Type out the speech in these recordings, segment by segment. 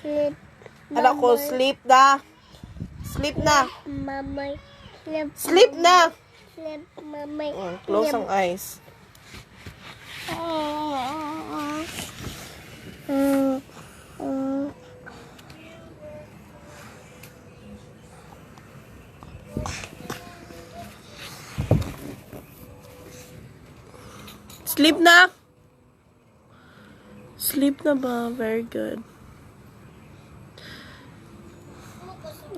Sleep. Anak ko, sleep na. Sleep na. Mamay. Sleep na. Sleep, mamay. Close ang eyes. Sleep na. Sleep na ba? Very good.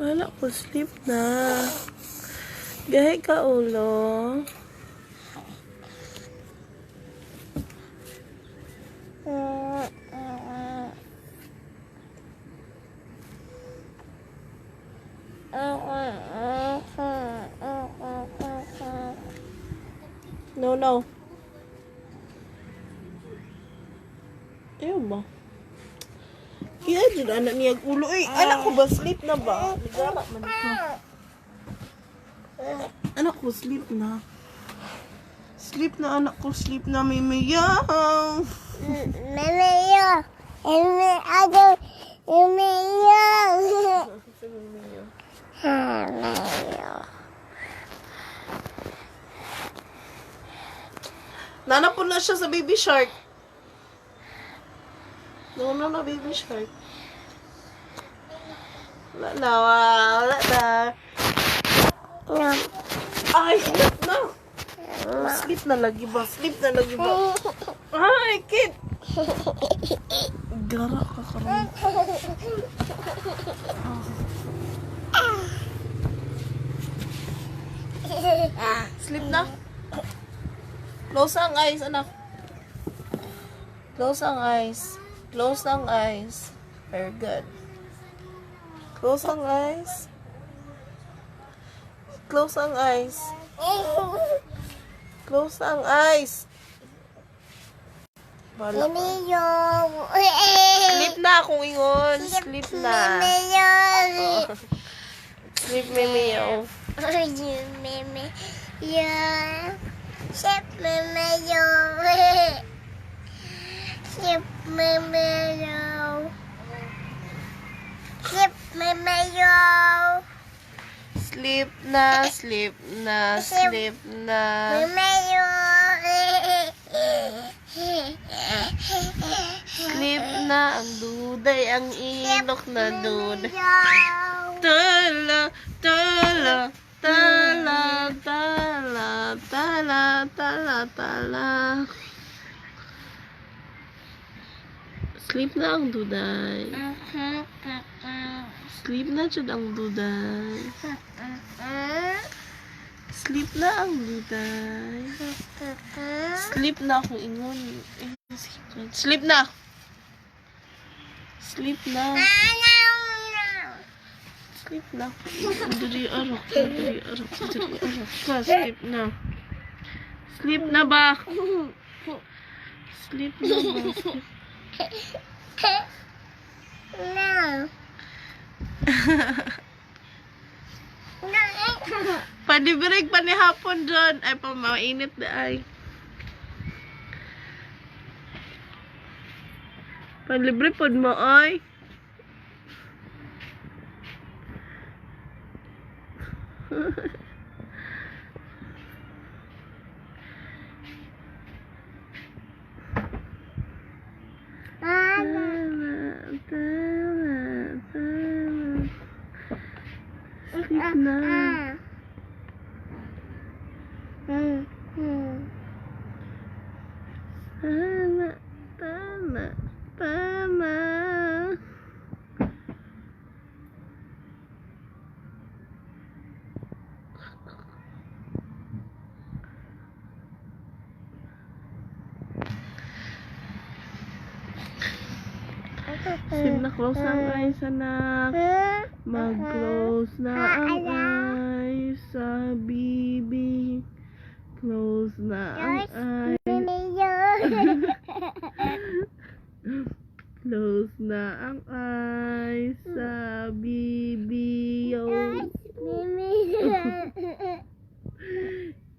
Wala ko, sleep na. Gahe ka, ulo. No, no. Ayaw ba? Kaya dyan, anak niya ulo. Ay, anak ko ba? Sleep na ba? Nagara man ko. Anak ko, sleep na. Sleep na, anak ko. Sleep na, mimiyaw. Mamayo. Mamayo. Nana po na siya sa baby shark. No, baby shark. Wala na. No. Ay, sleep na. Sleep na lagi ba? Sleep na lagi ba? Ay, kid. Gara ka karon. Sleep na. Close ang eyes, anak. Close ang eyes. Close ang eyes. Very good. Close ang eyes. Close ang eyes. Close ang eyes. Wala. Mamayo. Sleep na kung ingon. Sleep na. Mamayo. Sleep, mimiyaw. Mamayo. Sleep, mamayo. Sleep, mamayo. Sleep, mamayo. Sleep na, sleep na, sleep na. Mamayo. Sleep na ang duday, ang ilok na duday. Mamayo. Tala, tala, tala, tala, tala, tala, tala. Sleep na ang duday. Sleep na dyan ang duday. Sleep na ang duday. Sleep na akong ingon. Sleep na! Sleep na. Sleep na. Diri arak ka, diri arak ka, diri arak ka. Sleep na. Sleep na ba? Sleep na ba? No. Padibirig pa ni hapon dyan. Ay, pa mainit na ay. Palibre pod mo ay. Sleep na. Tama, tama, tama. Sleep na, close ang eyes, anak. Mag-close na ang eyes sa bibi. Close na ang eyes. Close na ang eyes sa bibi.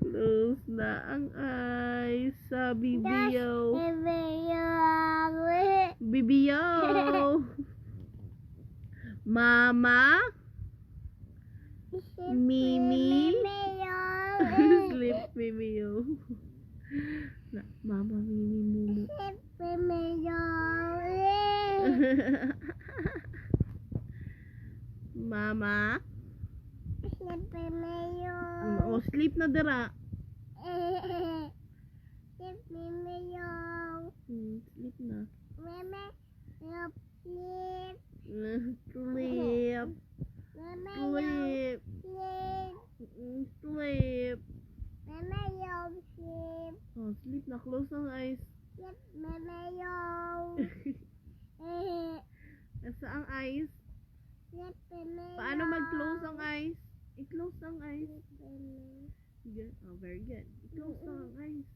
Close na ang eyes sa bibiyo. Bibiyo. Mama. Mimi. Sleep, Mimi, yo. Mama, Mimi, Mumu. Mama. Oh, sleep na dira. Sleep na. Sleep. Sleep. Sleep. Oh, sleep na. Close ang eyes. Nasa ang eyes. Paano mag-close ang eyes? I-close ang eyes. Good. Oh, very good. I-close ang eyes.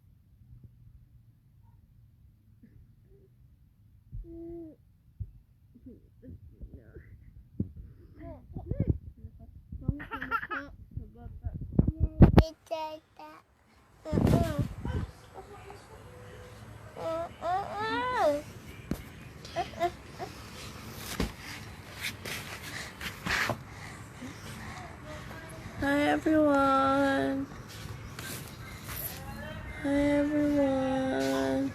Hi everyone. Hi everyone.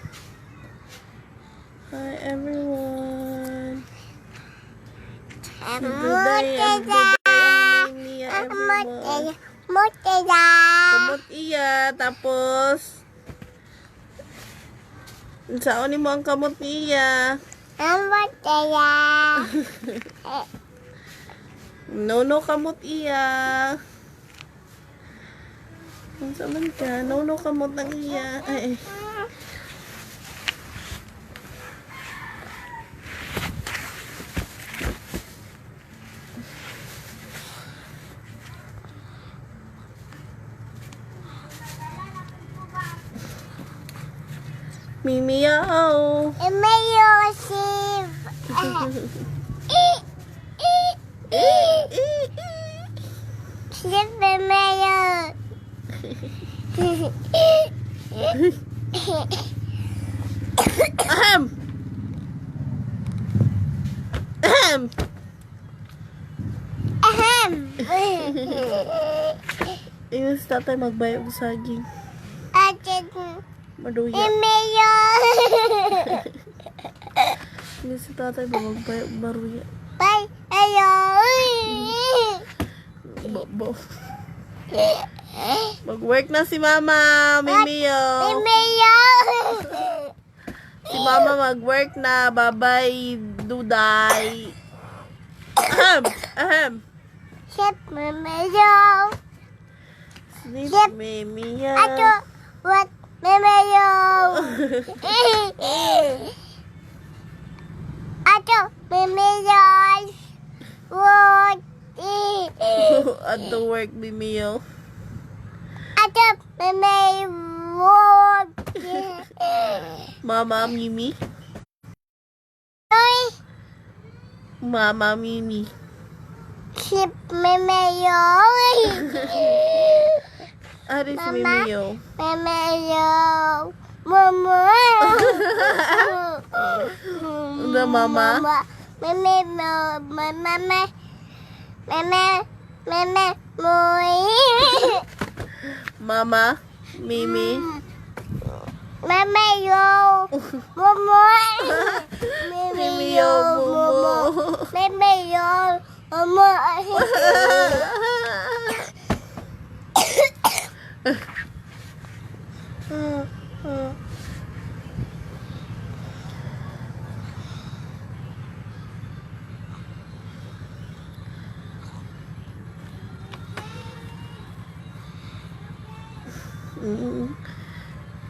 Hi everyone. Kamot iya tapos saan mo ang kamot niya? No kamot iya. Ang saman ka, no kamot ng iya. Ay. Mimi yaw. Ahem. Yung sa tatay magbayog saging. Maduya. Yung sa tatay magbayog baruya. Bobo. Mag-work na si Mama, Mimiyo. Si Mama mag-work na. Bye-bye, Duday. Sleep, Mimiyo. At the work, Mimiyo. Mama, Mimi. Mama, Mimi. Aris, Mimiyo. Udah, Mama. Mama, Mimi. Mimiyo, Momo.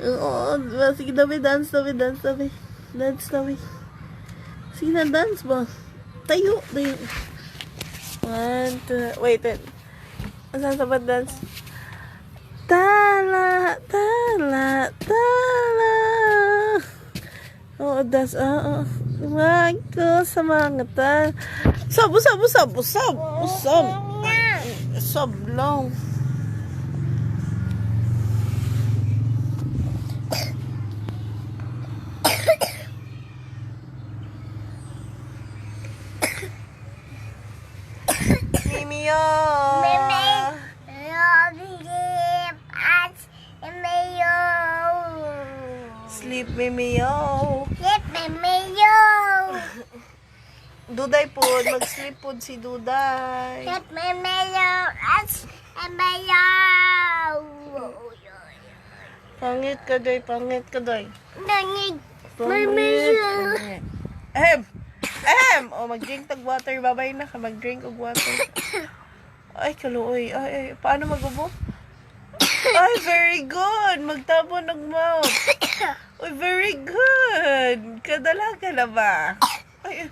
Oh, sige daw, dance daw. Dance daw. Sige na, dance ba? Tayo. 1, 2, wait. Saan sa ba dance? Tala. Oh, dance. Wag ko sa mga Sab lang. Duday po, mag-sleep po si Duday. Let me mayo. Mayo. Pangit ka, Day. Pangit ka, Day. Nangig. Pangit. Ahem. Ahem. O, mag-drink tag water. Babay na ka. Mag-drink og water. Ay, kaluoy. Ay. Paano mag-ubo? Ay, very good. Magtapon ng mouth. Ay, very good. Kadalaga na ba? Ay,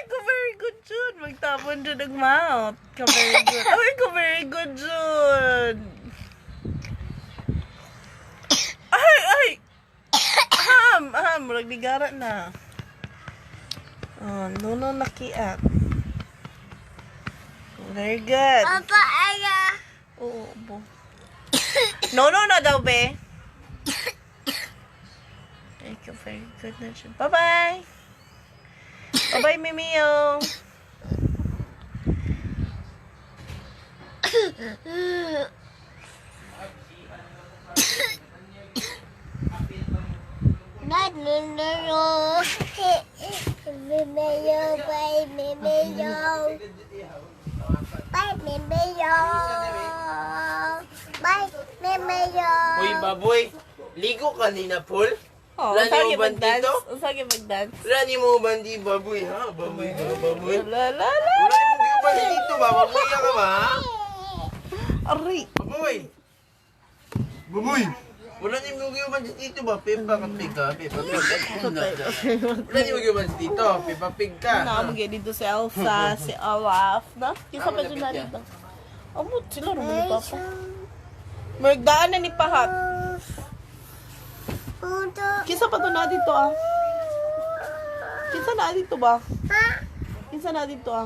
very good, Jun. Magtapon dyan ng mouth. Very good. Very good, Jun. Ay. Ham. Ragligara na. Oh, nuno nakiat. Very good. Papa, ala. Oo, bo. No na daw, be. Thank you, very good na siya. Bye-bye. Bye-bye, Mimio. Not no. Mayo, bye, mayo. Bye, mayo. Bye, mayo. Uy, baboy, ligo ka ni na, Paul? Oh, Rani usagi mo mag-dance. bandito? Usagi mag-dance. Rani mo bandi, baboy, ha? Baboy ka, baboy. La. Rani mo kayo bandito ba? Baboy ka ba, ha? Aray. Baboy! Baboy! Wala ni mo kayo bandito ba? Pepa ka, pepa. Wala ni mo kayo bandito, pepa pig ka. Nakamagay dito si Elsa, si Olaf, na? Kisa pa dyan na dito. Amo, sila rin ni Papa. Magdaan na ni Pahat. Kisa pa to na dito, ah. Kisa na dito ba? Kisa na dito, ah.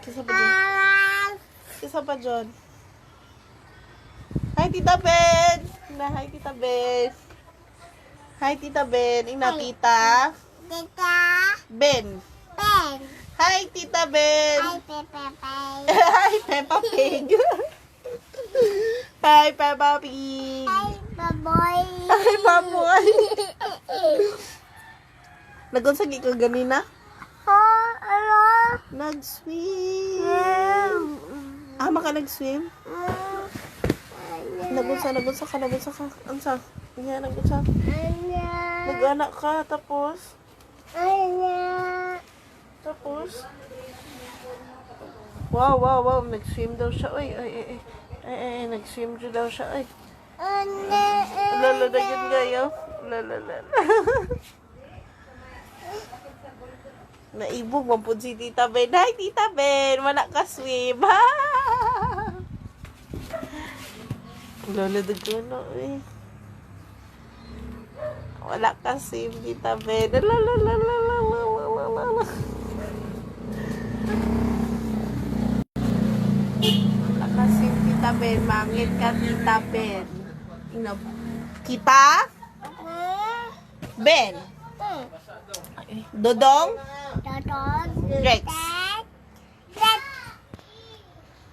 Kisa pa dyan. Kisa pa dyan. Hi, Tita Ben! Hi, Tita Ben. Hi, Tita Ben. Ina, Tita. Tita. Ben. Ben. Hi, Tita Ben. Hi, Peppa Pig. Hi, Peppa Pig. Hi, Peppa Pig. Hi, baboy. Hi, baboy. Nagunsagi ka ganina? Oh, ano? Nag-swim. Ama ka nag-swim? Nagunsa ka. Ansa? Nga, nagunsa. Nag-anak ka, tapos? Tapos? Wow. Nag-swim daw siya. Ay, nag-swim daw siya. Ay. Lala na yun ngayon. Lala. Naibog man po si Tita Ben. Hi, Tita Ben. Wala ka swim. Ha? Lala na yun. Wala ka swim, Tita Ben. Lala. Wala ka swim, Tita Ben. Mangit ka, Tita Ben. Kita? Ben. Dodong? Rex.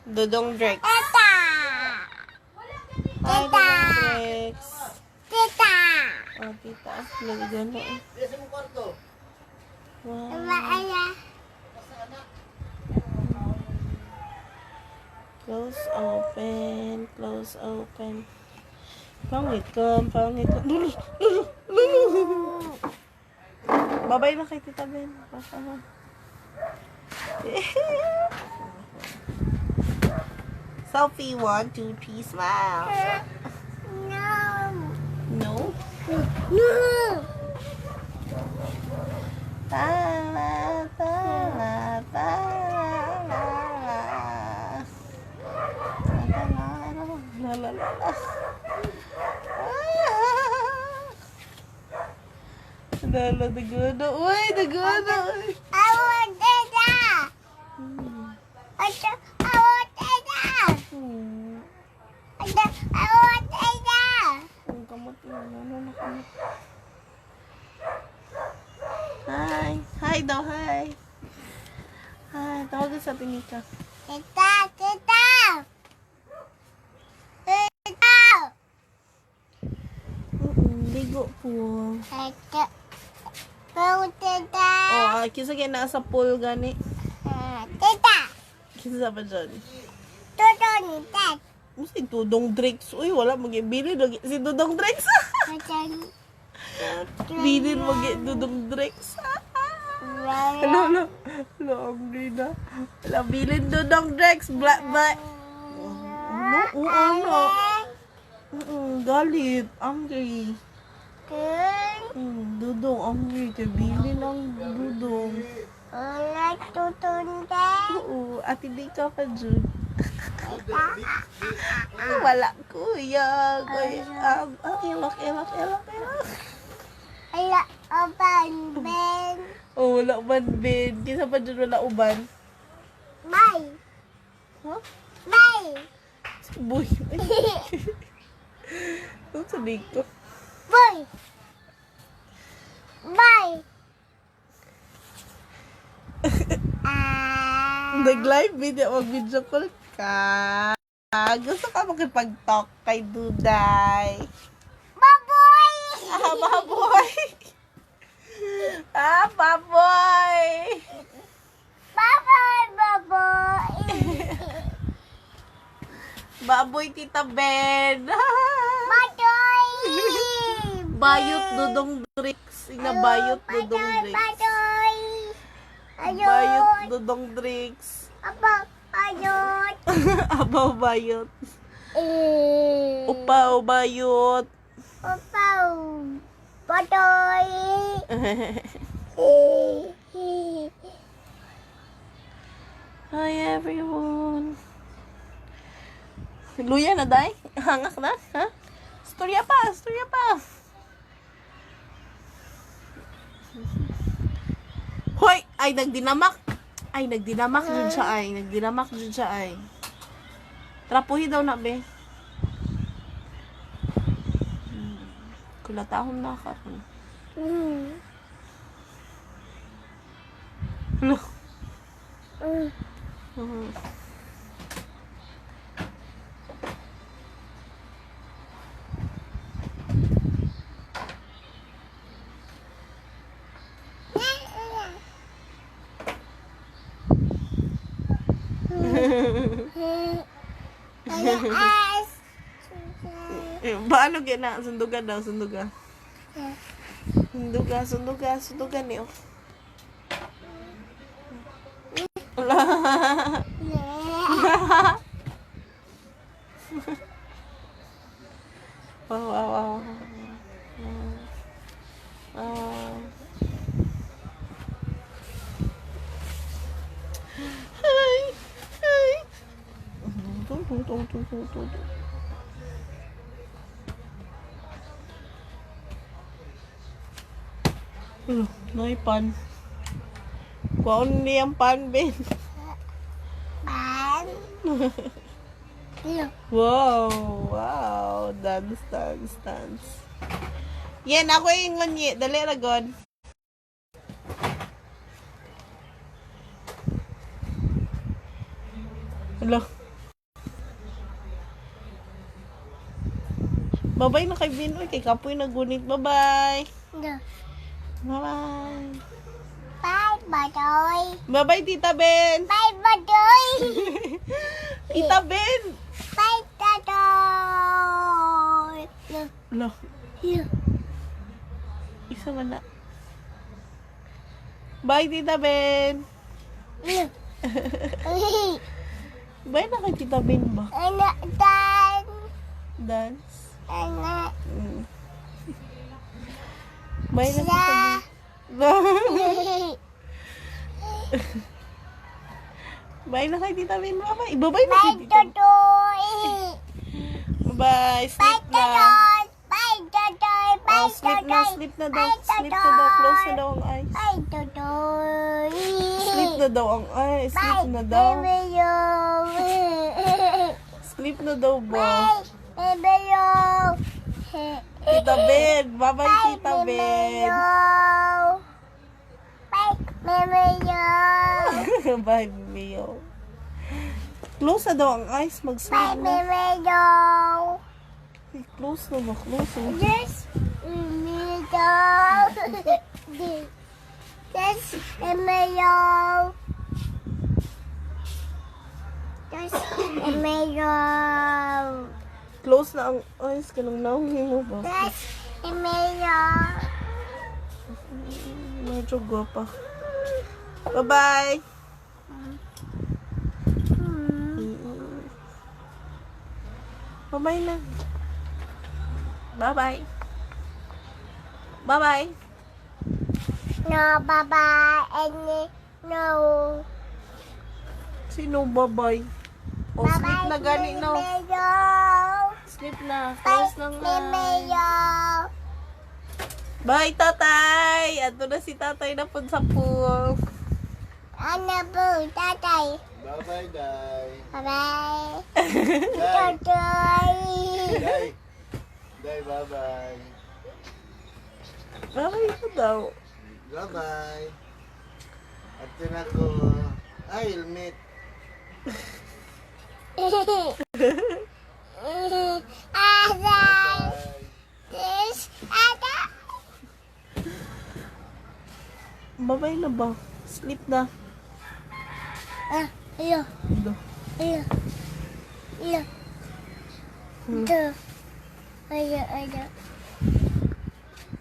Dodong Rex. Hi, Dodong Rex. Oh, tita. Lagyan na eh. Wow. Close, open. Pangit ka. Lulu. Babay na kay Tita Ben. Selfie, 1, 2, 3, smile. No? La. Lala, nagana. Uy, nagana. I want data. I want data. Ang kamot na. Ano kamot? Hi. Hi daw, hi. Hi, tawagan sa tinika. Tita. Ligo po. Oh, tita. Oh, kisa kaya nasa pool gani. Tita. Kisa ba dyan? Toto ni Ted. Si Dudong Drix. Uy, wala mag-ibili. Si Dudong Drix. Bilin mag-Dudong Drix. Hello. Hello, angry na. Wala, bilin Dudong Drix. Black. Ano? Galit. Angry. Dudong, angry. Kaya bilin ang Dudong. Oo, at hindi ka pa dyan. Wala, kuya. Ilok. Ala, oban, Ben. Oh, wala uban, Ben. Kisa pa dyan wala uban. Bye. Huh? Bye. Boy. Ang sabi ko. Boy. Bye. Nag-live video, mag-video call ka. Gusto ka makipag-talk kay Duday. Baboy. Baboy. Baboy. Baboy. Baboy, Tita Ben. Baboy. Bayot, Dudong Drix. Bayot, Dudong Drix. Baboy. Bayot, Dudong Drix. Ayot. Abaw, bayot. Upaw, bayot. Opaw. Baboy. Hi, everyone. Luya na, day? Hangak na? Ha? Storya pa. Hoy! Ay, nagdinamak dun siya ay. Trapuhi daw na, be. Kulatahon na ka. Hello. Paano gina? Sundugan daw. Sundugan niyo. Wala. Wow. Hi. Pan. Kuhaan niya ang pan, Ben. Pan. Wow. Dance. Yan, ako yung ngunyi. Dali, ragon. Hello. Bye-bye na kay Ben. Uy, kay Kapoy nagunit. Bye-bye. Bye-bye. Bye, Badoy. Bye-bye, Tita Ben. Bye, Badoy. Tita Ben. Bye, Badoy. Hello. Isa man na. Bye, Tita Ben. Bye na kay Tita Ben ba? Anak, Dance. anak. Bye na Tita Ben. Bye na kay Tita Ben. Bye. Ibabay na kay Bye, Tita Ben. Badoy. Bye. Bye, Sleep na. Badoy. Bye, Badoy. Bye, Oh, sleep na daw. Sleep na daw. Close na daw ang eyes. Bye, Badoy. Sleep na daw ang eyes. Sleep na daw. Sleep na daw ba? Tita Ben. Bye-bye, Tita Ben. Bye, Mio. Close na daw ang eyes. Mag-sleep na. Close na ba? Close na. That's Emilio. That's Emilio. Close na ang eyes ka nang nauhin mo ba? That's Emilio. Medyo gwapa. Bye-bye! Bye-bye na. Bye-bye. Bye-bye. No, bye-bye. No. Sino bye-bye? O, sleep Bye-bye, na gani na. Emilio. Sleep na. Close na nga. Emilio. Bye, tatay! Ato na si tatay na po sa pool. Ano po, tatay? Bye-bye, Day. Bye-bye. Day. Tatay. Day. Day, bye-bye. Bye ko daw. Bye-bye. At yun ako. Ay, helmet. Ada. Bye. This. Ada. Bye-bye na ba? Sleep na. Ayo. Ito. Ayo. Ayo. Ito. Ayo, ayo.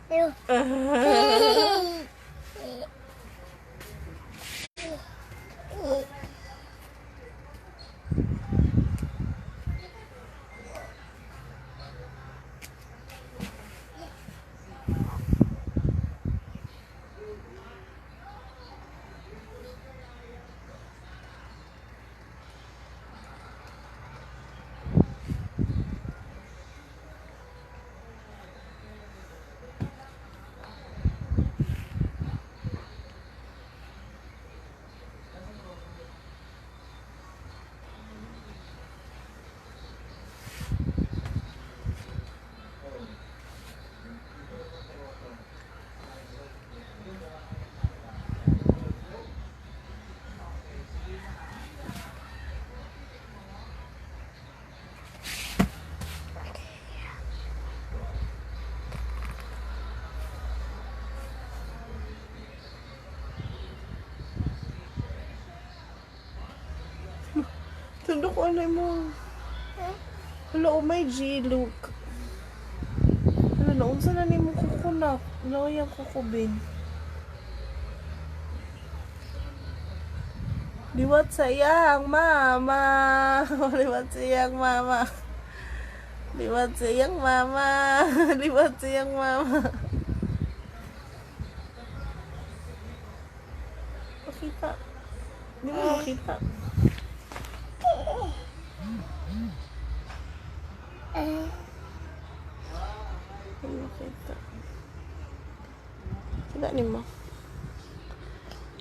Ayo. Tundok ko ano mo. Hala, oh my G, look. Hala, naunsa na ni mo kukunak. Hala, yung kukubin. Liwat sayang, mama. Liwat sayang, mama. Liwat sayang, mama. Liwat sayang, mama. Makita. Hindi mo makita. Hindi mo makita. Kita ni mo.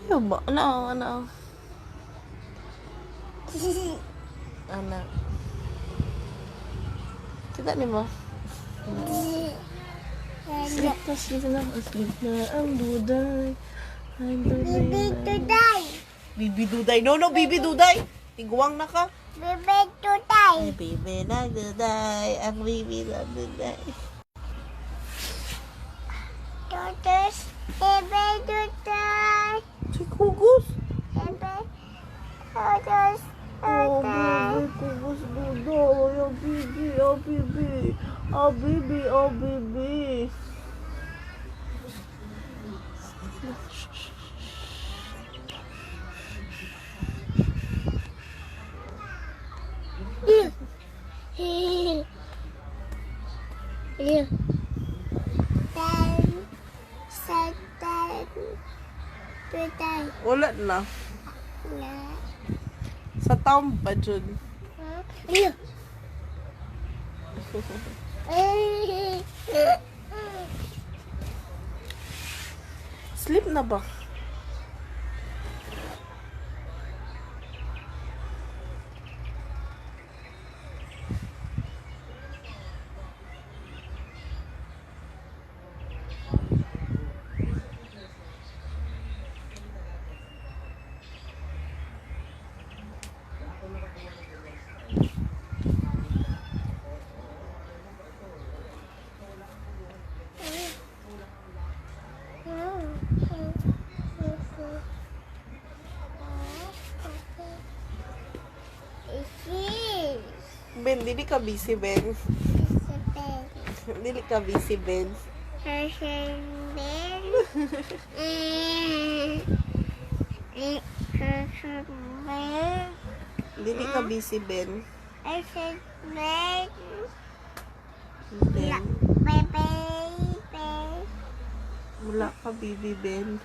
Ayaw ba? Ano? Anak. Kita ni mo. Sleep na, sleep na. Sleep na ang duday. Ang duday Bibi na. today. Bibi duday. No, Bibi duday. Tiguang na ka. Bibi today. Ay, bibi na duday. Ang bibi na duday. Todos. Bibi today. Si Kugus. Bibi. Todos. Oh, Today. bibi. Kugus duday. Oh, bibi. Oh, bibi. Oh, bibi. Oh, bibi. Today. Wala na. Sa town pa dyan. Sleep na ba? Dili ka busy, Ben. Dili ka busy, Ben. Dili ka busy, Ben. Ben. Wala ka, Bibi Ben.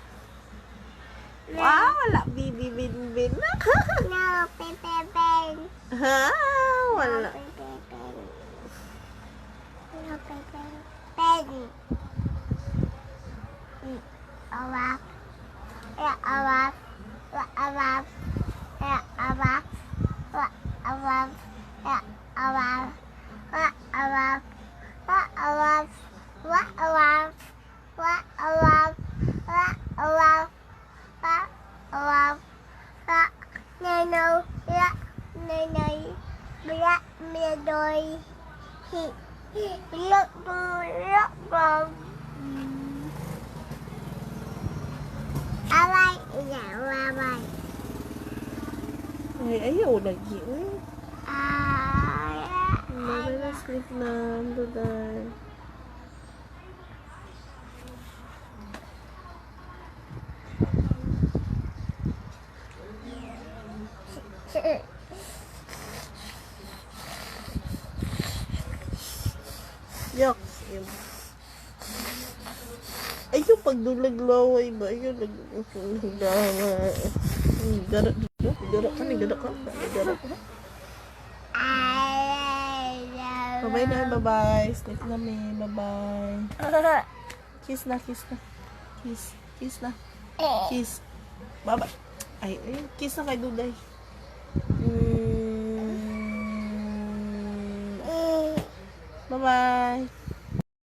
Wow, wala Bibi Ben Ben. No, Pepe Ben. Ha? Wala. No, Pepe Ben. Awak. Ya, awak. Wa, awak. Ya, awak. Wa, awak. Ya, awak. Wa, awak. Wa, awak. Wa, awak. Wa, awak. Wa, awak. Wa, awak. Wa, nano. Ya, nanay. Bra, medoy. Look, look, Away, yeah, away. Ay, ayaw lagi. Ah, Mabay na sleep na. Duday. Yak. Ayaw pagdulag-laway ba? Ayaw nagdama. Garak dito. Garak ka ni. Garak ka. Garak ka. Bye-bye na. Bye-bye. Sleep na me. Bye-bye. Kiss na. Kiss na. Kiss. Kiss na. Kiss. Bye-bye. Ay, kiss na kay Duday.